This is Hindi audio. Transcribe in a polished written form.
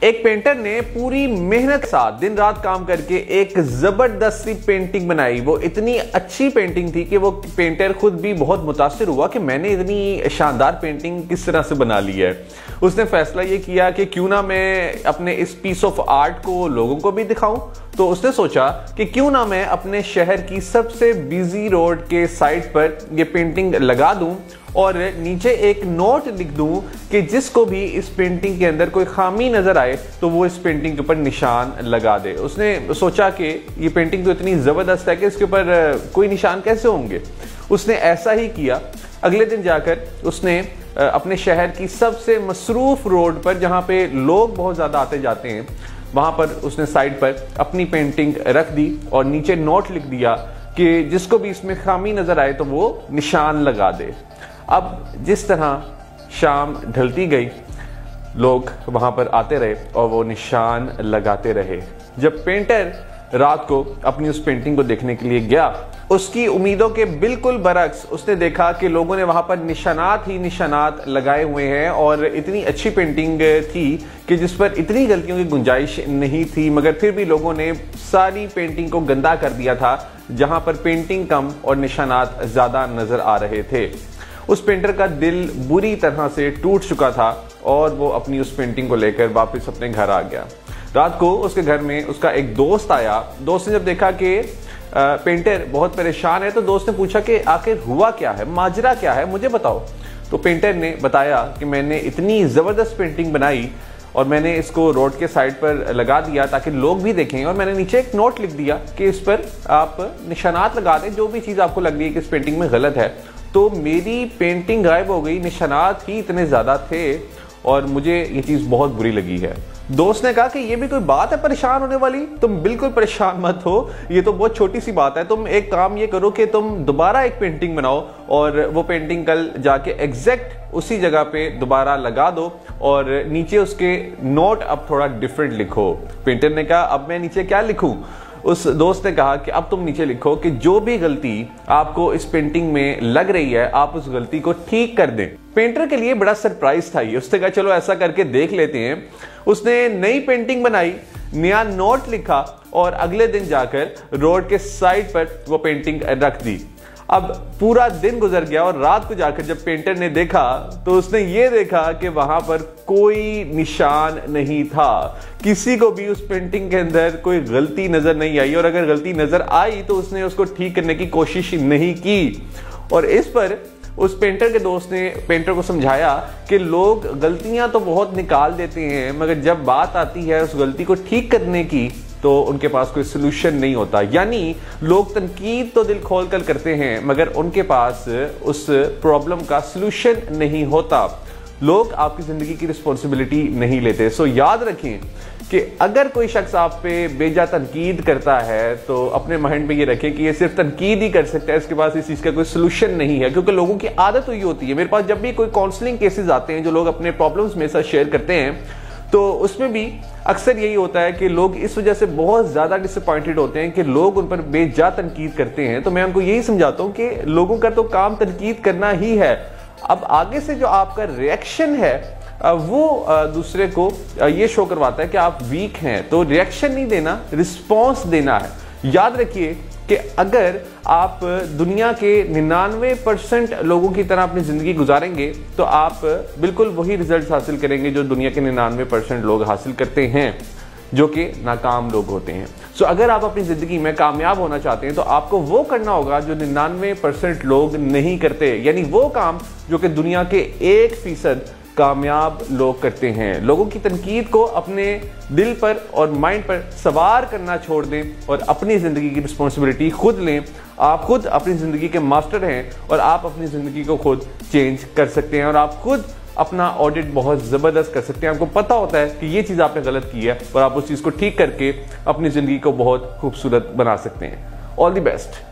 एक पेंटर ने पूरी मेहनत के साथ दिन रात काम करके एक जबरदस्त सी पेंटिंग बनाई। वो इतनी अच्छी पेंटिंग थी कि वो पेंटर खुद भी बहुत मुतासिर हुआ कि मैंने इतनी शानदार पेंटिंग किस तरह से बना ली है। उसने फैसला ये किया कि क्यों ना मैं अपने इस पीस ऑफ आर्ट को लोगों को भी दिखाऊं। तो उसने सोचा कि क्यों ना मैं अपने शहर की सबसे बिजी रोड के साइड पर ये पेंटिंग लगा दूं और नीचे एक नोट लिख दूं कि जिसको भी इस पेंटिंग के अंदर कोई खामी नजर आए तो वो इस पेंटिंग के ऊपर निशान लगा दे। उसने सोचा कि ये पेंटिंग तो इतनी जबरदस्त है कि इसके ऊपर कोई निशान कैसे होंगे। उसने ऐसा ही किया। अगले दिन जाकर उसने अपने शहर की सबसे मसरूफ रोड पर, जहां पे लोग बहुत ज्यादा आते जाते हैं, वहां पर उसने साइड पर अपनी पेंटिंग रख दी और नीचे नोट लिख दिया कि जिसको भी इसमें खामी नजर आए तो वो निशान लगा दे। अब जिस तरह शाम ढलती गई, लोग वहां पर आते रहे और वो निशान लगाते रहे। जब पेंटर रात को अपनी उस पेंटिंग को देखने के लिए गया, उसकी उम्मीदों के बिल्कुल बरक्स उसने देखा कि लोगों ने वहां पर निशानात ही निशानात लगाए हुए हैं और इतनी अच्छी पेंटिंग थी कि जिस पर इतनी गलतियों की गुंजाइश नहीं थी, मगर फिर भी लोगों ने सारी पेंटिंग को गंदा कर दिया था, जहां पर पेंटिंग कम और निशानात ज्यादा नजर आ रहे थे। उस पेंटर का दिल बुरी तरह से टूट चुका था और वो अपनी उस पेंटिंग को लेकर वापस अपने घर आ गया। रात को उसके घर में उसका एक दोस्त आया। दोस्त ने जब देखा कि पेंटर बहुत परेशान है तो दोस्त ने पूछा कि आखिर हुआ क्या है, माजरा क्या है, मुझे बताओ। तो पेंटर ने बताया कि मैंने इतनी जबरदस्त पेंटिंग बनाई और मैंने इसको रोड के साइड पर लगा दिया ताकि लोग भी देखें, और मैंने नीचे एक नोट लिख दिया कि इस पर आप निशानात लगा दें, जो भी चीज आपको लग रही है कि इस पेंटिंग में गलत है। तो मेरी पेंटिंग गायब हो गई, निशानात ही इतने ज्यादा थे और मुझे ये चीज बहुत बुरी लगी है। दोस्त ने कहा कि ये भी कोई बात है परेशान होने वाली, तुम बिल्कुल परेशान मत हो, ये तो बहुत छोटी सी बात है। तुम एक काम ये करो कि तुम दोबारा एक पेंटिंग बनाओ और वो पेंटिंग कल जाके एग्जैक्ट उसी जगह पे दोबारा लगा दो और नीचे उसके नोट अब थोड़ा डिफरेंट लिखो। पेंटर ने कहा अब मैं नीचे क्या लिखूं? उस दोस्त ने कहा कि अब तुम नीचे लिखो कि जो भी गलती आपको इस पेंटिंग में लग रही है आप उस गलती को ठीक कर दें। पेंटर के लिए बड़ा सरप्राइज था ये। उसने कहा चलो ऐसा करके देख लेते हैं। उसने नई पेंटिंग बनाई, नया नोट लिखा और अगले दिन जाकर रोड के साइड पर वो पेंटिंग रख दी। अब पूरा दिन गुजर गया और रात को जाकर जब पेंटर ने देखा तो उसने ये देखा कि वहां पर कोई निशान नहीं था। किसी को भी उस पेंटिंग के अंदर कोई गलती नजर नहीं आई और अगर गलती नजर आई तो उसने उसको ठीक करने की कोशिश नहीं की। और इस पर उस पेंटर के दोस्त ने पेंटर को समझाया कि लोग गलतियां तो बहुत निकाल देते हैं, मगर जब बात आती है उस गलती को ठीक करने की तो उनके पास कोई सोल्यूशन नहीं होता। यानी लोग तनकीद तो दिल खोल कर करते हैं मगर उनके पास उस प्रॉब्लम का सोल्यूशन नहीं होता। लोग आपकी जिंदगी की रिस्पॉन्सिबिलिटी नहीं लेते। सो याद रखें कि अगर कोई शख्स आप पे बेजा तनकीद करता है तो अपने माइंड में ये रखें कि ये सिर्फ तनकीद ही कर सकता है, इसके पास इस चीज का कोई सोल्यूशन नहीं है। क्योंकि लोगों की आदत हुई होती है। मेरे पास जब भी कोई काउंसलिंग केसेस आते हैं जो लोग अपने प्रॉब्लम्स मेरे साथ शेयर करते हैं तो उसमें भी अक्सर यही होता है कि लोग इस वजह से बहुत ज्यादा डिसअपॉइंटेड होते हैं कि लोग उन पर बेजा तनकीद करते हैं। तो मैं उनको यही समझाता हूं कि लोगों का तो काम तनकीद करना ही है। अब आगे से जो आपका रिएक्शन है वो दूसरे को ये शो करवाता है कि आप वीक हैं। तो रिएक्शन नहीं देना, रिस्पॉन्स देना है। याद रखिए कि अगर आप दुनिया के 99% लोगों की तरह अपनी जिंदगी गुजारेंगे तो आप बिल्कुल वही रिजल्ट हासिल करेंगे जो दुनिया के 99% लोग हासिल करते हैं, जो कि नाकाम लोग होते हैं। सो अगर आप अपनी जिंदगी में कामयाब होना चाहते हैं तो आपको वो करना होगा जो 99% लोग नहीं करते, यानी वो काम जो कि दुनिया के 1% कामयाब लोग करते हैं। लोगों की तनकीद को अपने दिल पर और माइंड पर सवार करना छोड़ दें और अपनी जिंदगी की रिस्पॉन्सिबिलिटी खुद लें। आप खुद अपनी जिंदगी के मास्टर हैं और आप अपनी जिंदगी को खुद चेंज कर सकते हैं और आप खुद अपना ऑडिट बहुत जबरदस्त कर सकते हैं। आपको पता होता है कि ये चीज आपने गलत की है और आप उस चीज को ठीक करके अपनी जिंदगी को बहुत खूबसूरत बना सकते हैं। All the best.